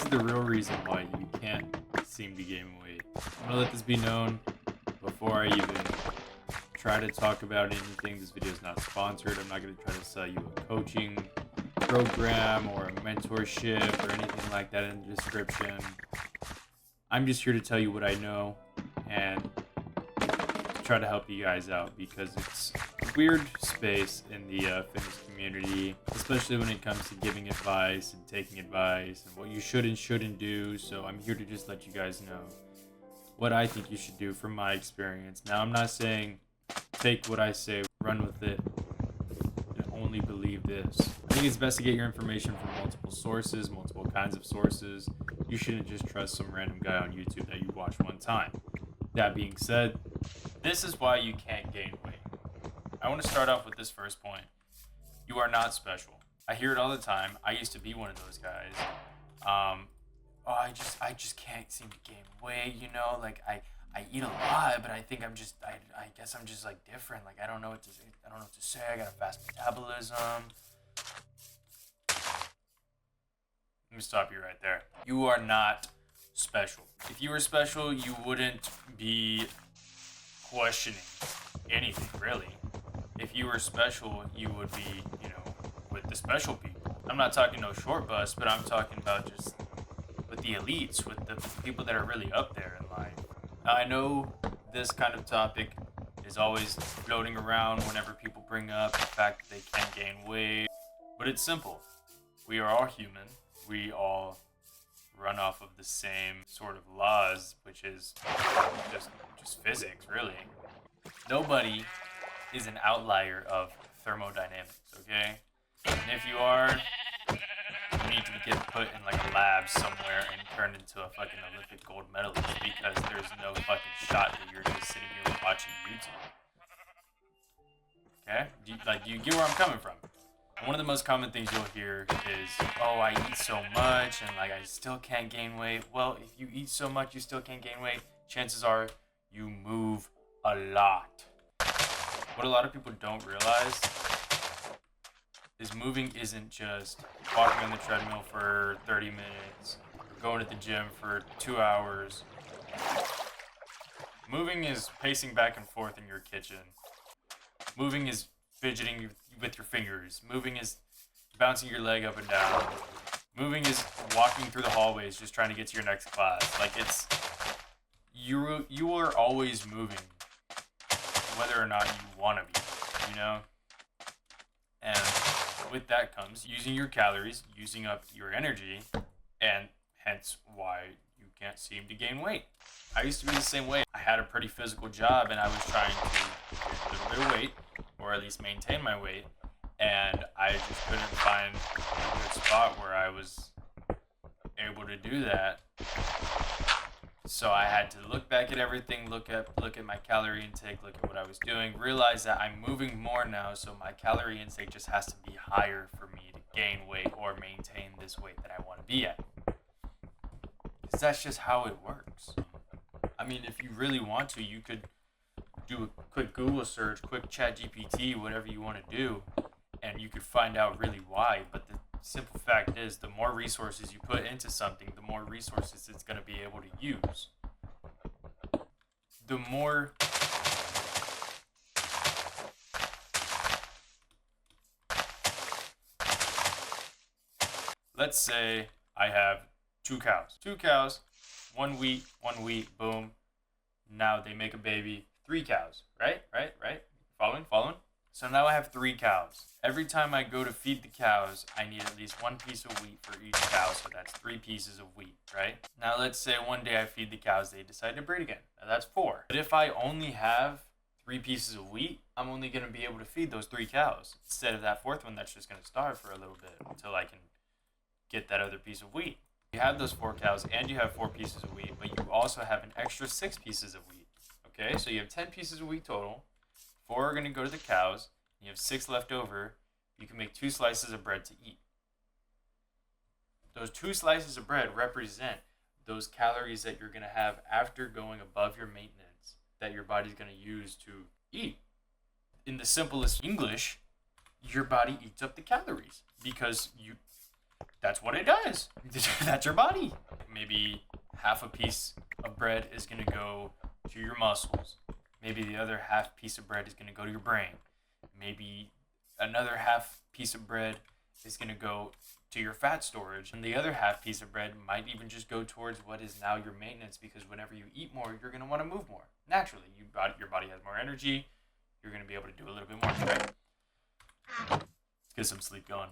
the real reason why you can't seem to gain weight. I'm gonna let this be known before I even try to talk about anything. This video is not sponsored. I'm not gonna try to sell you a coaching program or a mentorship or anything like that in the description. I'm just here to tell you what I know and to try to help you guys out, because it's a weird space in the fitness community, especially when it comes to giving advice and taking advice and what you should and shouldn't do. So I'm here to just let you guys know what I think you should do from my experience. Now, I'm not saying take what I say, run with it, and only believe this. I think it's best to get your information from multiple sources, multiple kinds of sources. You shouldn't just trust some random guy on YouTube that you watch one time. That being said, this is why you can't gain weight. I want to start off with this first point. You are not special. I hear it all the time. I used to be one of those guys. I just can't seem to gain weight, you know, like I eat a lot, but I think I guess I'm just like different. Like I don't know what to say. I got a fast metabolism. Let me stop you right there. You are not special. If you were special, you wouldn't be questioning anything, really. If you were special, you would be, with the special people. I'm not talking no short bus, but I'm talking about just with the elites, with the people that are really up there in life. Now, I know this kind of topic is always floating around whenever people bring up the fact that they can't gain weight, but it's simple. We are all human. We all run off of the same sort of laws, which is just physics, really. Nobody is an outlier of thermodynamics, okay? And if you are, you need to get put in like a lab somewhere and turned into a fucking Olympic gold medalist, because there's no fucking shot that you're just sitting here watching YouTube. Okay? Do you get where I'm coming from? One of the most common things you'll hear is, oh, I eat so much and like I still can't gain weight. Well, if you eat so much you still can't gain weight, chances are you move a lot. What a lot of people don't realize is moving isn't just walking on the treadmill for 30 minutes, or going to the gym for 2 hours. Moving is pacing back and forth in your kitchen. Moving is fidgeting with your fingers. Moving is bouncing your leg up and down. Moving is walking through the hallways just trying to get to your next class. Like you are always moving, whether or not you want to be, And with that comes using your calories, using up your energy, and hence why you can't seem to gain weight. I used to be the same way. I had a pretty physical job and I was trying to get a little bit of weight, or at least maintain my weight, and I just couldn't find a good spot where I was able to do that. So I had to look back at everything, look at my calorie intake, look at what I was doing, realize that I'm moving more now, so my calorie intake just has to be higher for me to gain weight or maintain this weight that I want to be at. Because that's just how it works. I mean, if you really want to, you could do a quick Google search, quick chat GPT, whatever you want to do, and you could find out really why. But the simple fact is, the more resources you put into something, the more resources it's going to be able to use. The more let's say I have 2 cows. 2 cows, one wheat, boom. Now they make a baby. 3 cows, right? Following? So now I have 3 cows. Every time I go to feed the cows, I need at least 1 piece of wheat for each cow, so that's 3 pieces of wheat, right? Now let's say one day I feed the cows, they decide to breed again. Now that's 4. But if I only have 3 pieces of wheat, I'm only going to be able to feed those 3 cows, instead of that 4th one that's just going to starve for a little bit until I can get that other piece of wheat. You have those 4 cows and you have 4 pieces of wheat, but you also have an extra 6 pieces of wheat. Okay, so you have 10 pieces of wheat total. 4 are going to go to the cows. And you have 6 left over. You can make 2 slices of bread to eat. Those 2 slices of bread represent those calories that you're going to have after going above your maintenance that your body's going to use to eat. In the simplest English, your body eats up the calories because that's what it does. That's your body. Maybe half a piece of bread is going to go to your muscles. Maybe the other half piece of bread is going to go to your brain. Maybe another half piece of bread is going to go to your fat storage. And the other half piece of bread might even just go towards what is now your maintenance, because whenever you eat more, you're going to want to move more. Naturally, your body has more energy. You're going to be able to do a little bit more, right? Let's get some sleep going.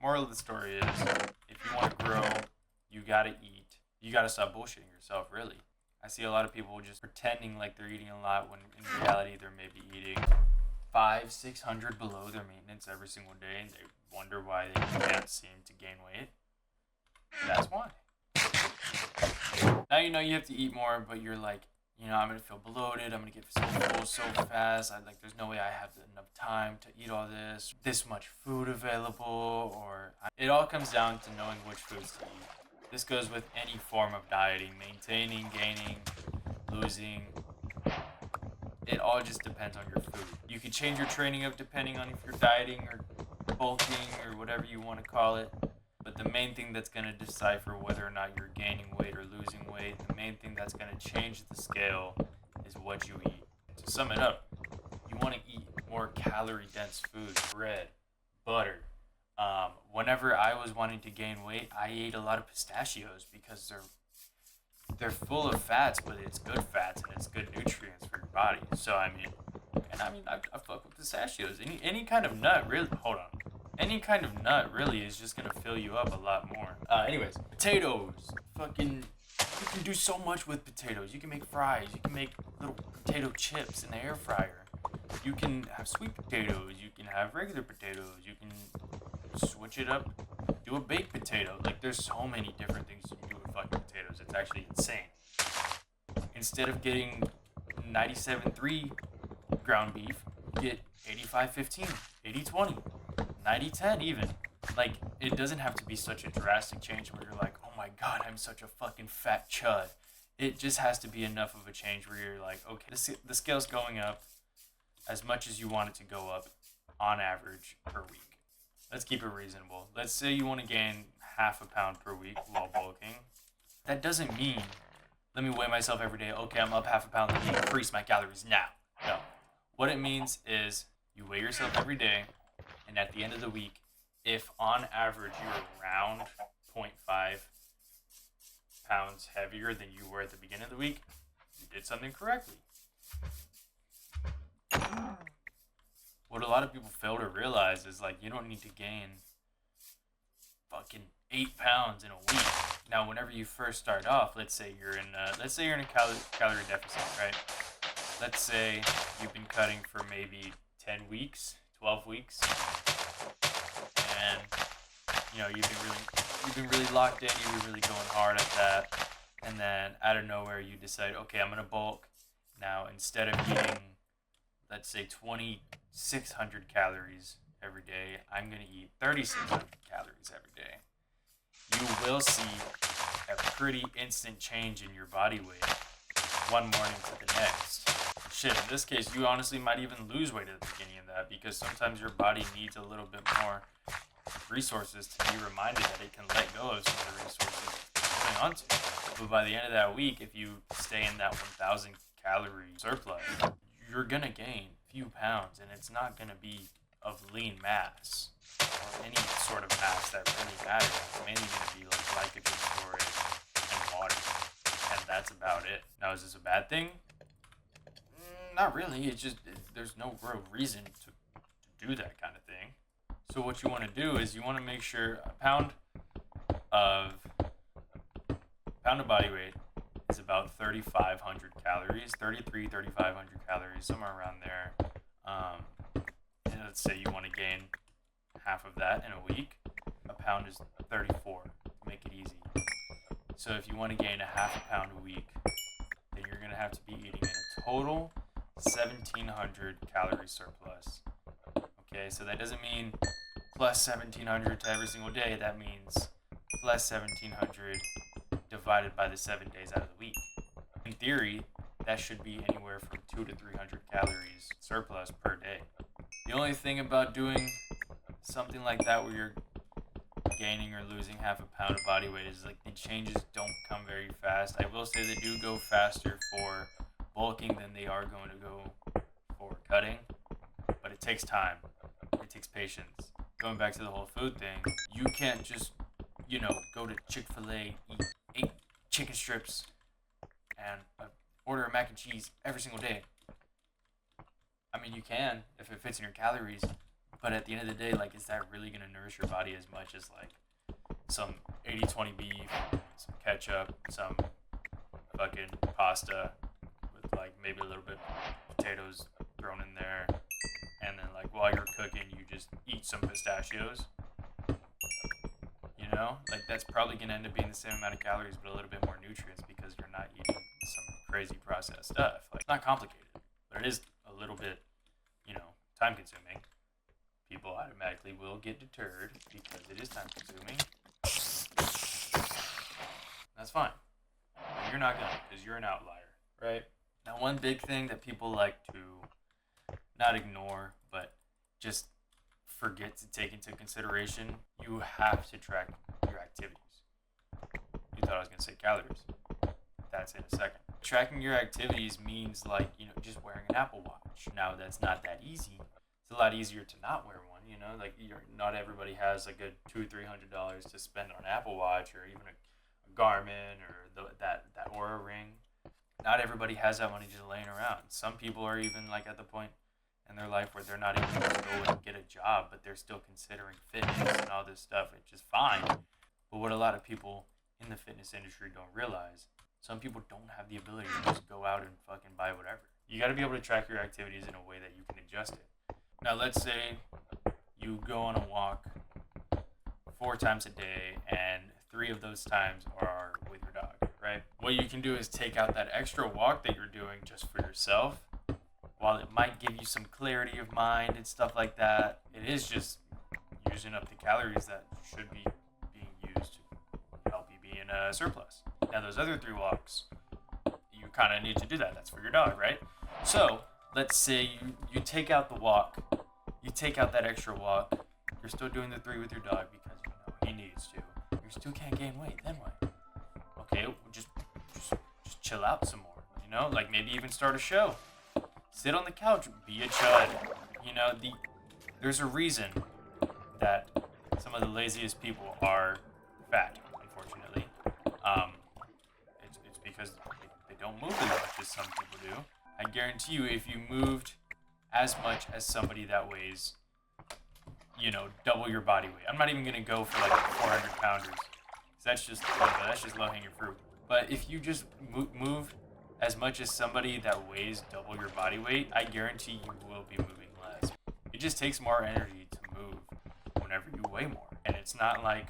Moral of the story is, if you want to grow, you got to eat. You got to stop bullshitting yourself, really. I see a lot of people just pretending like they're eating a lot when in reality they're maybe eating 500-600 below their maintenance every single day, and they wonder why they can't seem to gain weight. That's why. Now you know you have to eat more, but you're like, I'm gonna feel bloated. I'm gonna get so full so fast. There's no way I have enough time to eat all this. This much food available, it all comes down to knowing which foods to eat. This goes with any form of dieting, maintaining, gaining, losing. It all just depends on your food. You can change your training up depending on if you're dieting or bulking or whatever you want to call it. But the main thing that's going to decipher whether or not you're gaining weight or losing weight, the main thing that's going to change the scale is what you eat. To sum it up, you want to eat more calorie-dense food, bread, butter. Whenever I was wanting to gain weight, I ate a lot of pistachios because they're full of fats, but it's good fats and it's good nutrients for your body. So I fuck with pistachios. Any kind of nut, really. Hold on. Any kind of nut really is just gonna fill you up a lot more. Anyways, potatoes. You can do so much with potatoes. You can make fries. You can make little potato chips in the air fryer. You can have sweet potatoes. You can have regular potatoes. You can switch it up. Do a baked potato. There's so many different things you can do with fucking potatoes. It's actually insane. Instead of getting 97.3 ground beef, get 85-15, 80-20, 90-10 even. It doesn't have to be such a drastic change where you're like, oh my god, I'm such a fucking fat chud. It just has to be enough of a change where you're like, okay, the scale's going up as much as you want it to go up on average per week. Let's keep it reasonable. Let's say you want to gain half a pound per week while bulking. That doesn't mean, let me weigh myself every day. Okay, I'm up half a pound. Let me increase my calories now. No. What it means is you weigh yourself every day, and at the end of the week, if on average you're around 0.5 pounds heavier than you were at the beginning of the week, you did something correctly. What a lot of people fail to realize is you don't need to gain fucking 8 pounds in a week. Now, whenever you first start off, let's say you're in a calorie deficit, right? Let's say you've been cutting for maybe 10 weeks, 12 weeks, and you've been really locked in. You've been really going hard at that, and then out of nowhere you decide, okay, I'm gonna bulk. Now, instead of eating, let's say 2,600 calories every day, I'm going to eat 3,600 calories every day. You will see a pretty instant change in your body weight one morning to the next. Shit, in this case, you honestly might even lose weight at the beginning of that, because sometimes your body needs a little bit more resources to be reminded that it can let go of some of the resources it's holding on to. But by the end of that week, if you stay in that 1,000 calorie surplus, you're going to gain a few pounds, and it's not going to be of lean mass or any sort of mass that really matters. It's mainly going to be glycogen storage and water, and that's about it. Now, is this a bad thing? Not really. It's just there's no real reason to do that kind of thing. So what you want to do is you want to make sure a pound of body weight is about 3,500 calories, 3,500 calories, somewhere around there. And let's say you want to gain half of that in a week. A pound is 34, to make it easy. So if you want to gain a half a pound a week, then you're going to have to be eating in a total 1,700 calorie surplus. Okay, so that doesn't mean plus 1,700 to every single day. That means plus 1,700 divided by the 7 days out of the week. In theory, that should be anywhere from 200 to 300 calories surplus per day. The only thing about doing something like that where you're gaining or losing half a pound of body weight is like the changes don't come very fast. I will say they do go faster for bulking than they are going to go for cutting, but it takes time. It takes patience. Going back to the whole food thing, you can't just, go to Chick-fil-A, eat 8 chicken strips, and order a mac and cheese every single day. I mean, you can if it fits in your calories, but at the end of the day, like, is that really going to nourish your body as much as, like, some 80-20 beef, some ketchup, some fucking pasta with, like, maybe a little bit of potatoes thrown in there, and then, like, while you're cooking, you just eat some pistachios? Like, that's probably going to end up being the same amount of calories, but a little bit more nutrients because you're not eating some crazy processed stuff. Like, it's not complicated, but it is a little bit, time consuming. People automatically will get deterred because it is time consuming. That's fine. But you're not gonna, because you're an outlier, right? Now, one big thing that people like to not ignore, but just forget to take into consideration, you have to track your activities. You thought I was going to say calories. That's in a second. Tracking your activities means, like, just wearing an Apple Watch. Now, that's not that easy. It's a lot easier to not wear one, like, not everybody has a good $200-300 to spend on an Apple Watch or even a Garmin or that Aura ring. Not everybody has that money just laying around. Some people are even, like, at the point in their life where they're not even going to go and get a job, but they're still considering fitness and all this stuff, which is fine. But what a lot of people in the fitness industry don't realize, some people don't have the ability to just go out and fucking buy whatever. You got to be able to track your activities in a way that you can adjust it. Now, let's say you go on a walk 4 times a day and 3 of those times are with your dog, right? What you can do is take out that extra walk that you're doing just for yourself. While it might give you some clarity of mind and stuff like that, it is just using up the calories that should be being used to help you be in a surplus. Now, those other 3 walks, you kind of need to do that. That's for your dog, right? So, let's say you take out the walk, you take out that extra walk, you're still doing the 3 with your dog because he needs to. You still can't gain weight, then what? Okay, well, just chill out some more, like maybe even start a show. Sit on the couch, be a chud. There's a reason that some of the laziest people are fat, unfortunately. It's because they don't move as much as some people do. I guarantee you, if you moved as much as somebody that weighs, double your body weight. I'm not even gonna go for like 400 pounders, 'cause that's just low-hanging fruit. But if you just moved as much as somebody that weighs double your body weight, I guarantee you will be moving less. It just takes more energy to move whenever you weigh more. And it's not like,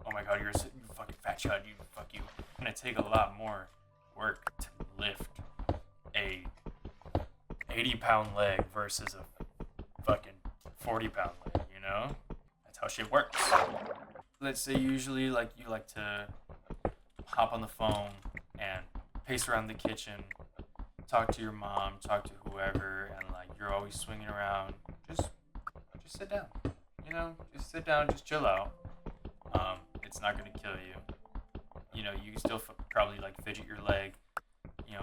oh my god, you fucking fat chud, fuck you. It's gonna take a lot more work to lift a 80-pound leg versus a fucking 40-pound leg, That's how shit works. Let's say usually, you like to hop on the phone and pace around the kitchen, talk to your mom, talk to whoever, and you're always swinging around. Just sit down, just sit down, just chill out. It's not gonna kill you. You can still probably fidget your leg,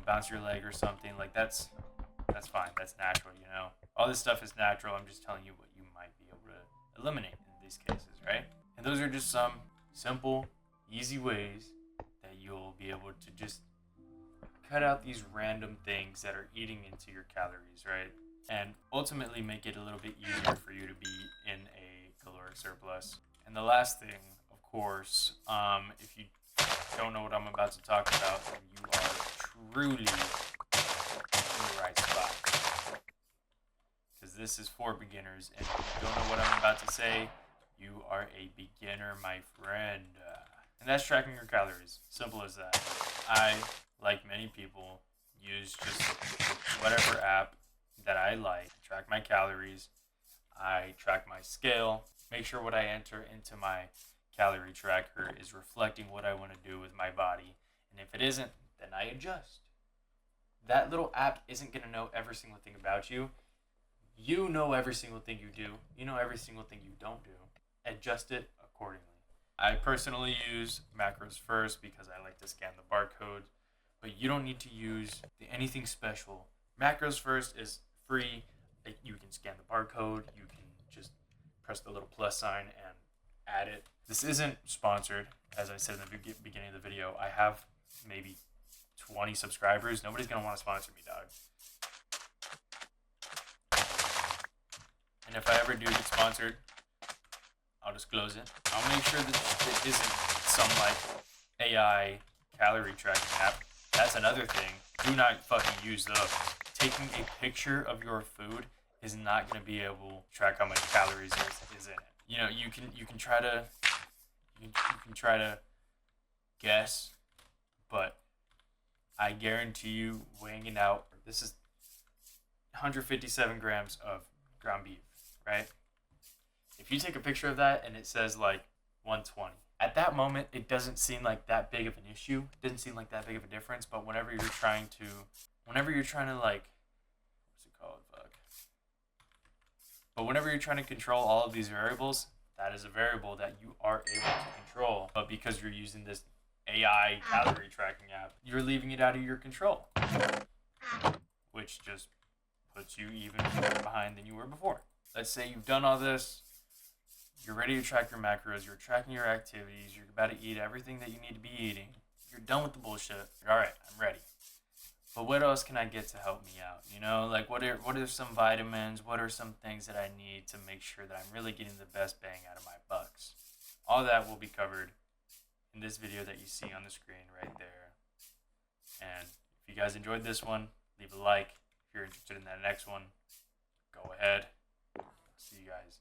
bounce your leg or something. That's fine. That's natural. All this stuff is natural. I'm just telling you what you might be able to eliminate in these cases, right? And those are just some simple, easy ways that you'll be able to just cut out these random things that are eating into your calories, right? And ultimately make it a little bit easier for you to be in a caloric surplus. And the last thing, of course, if you don't know what I'm about to talk about, then you are truly in the right spot. Because this is for beginners, and if you don't know what I'm about to say, you are a beginner, my friend. And that's tracking your calories. Simple as that. I, like many people, use just whatever app that I like. Track my calories. I track my scale. Make sure what I enter into my calorie tracker is reflecting what I want to do with my body. And if it isn't, then I adjust. That little app isn't going to know every single thing about you. You know every single thing you do. You know every single thing you don't do. Adjust it accordingly. I personally use macros first because I like to scan the barcode, but you don't need to use anything special. Macros first is free. You can scan the barcode. You can just press the little plus sign and add it. This isn't sponsored. As I said in the beginning of the video, I have maybe 20 subscribers. Nobody's going to want to sponsor me, dog. And if I ever do get sponsored, I'll disclose it. I'll make sure that it isn't some like AI calorie tracking app. That's another thing. Do not fucking use those. Taking a picture of your food is not going to be able to track how much calories is in it. You know, you can try to guess, but I guarantee you, weighing it out, this is 157 grams of ground beef, right? If you take a picture of that and it says like 120, at that moment it doesn't seem like that big of an issue. It doesn't seem like that big of a difference. But whenever you're trying to like, what's it called? Fuck. But whenever you're trying to control all of these variables, that is a variable that you are able to control. But because you're using this AI calorie tracking app, you're leaving it out of your control, which just puts you even further behind than you were before. Let's say you've done all this, you're ready to track your macros, you're tracking your activities, you're about to eat everything that you need to be eating, you're done with the bullshit, all right, I'm ready. But what else can I get to help me out? You know, like what are some vitamins, what are some things that I need to make sure that I'm really getting the best bang out of my bucks? All that will be covered in this video that you see on the screen right there. And if you guys enjoyed this one, leave a like. If you're interested in that next one, go ahead. See you guys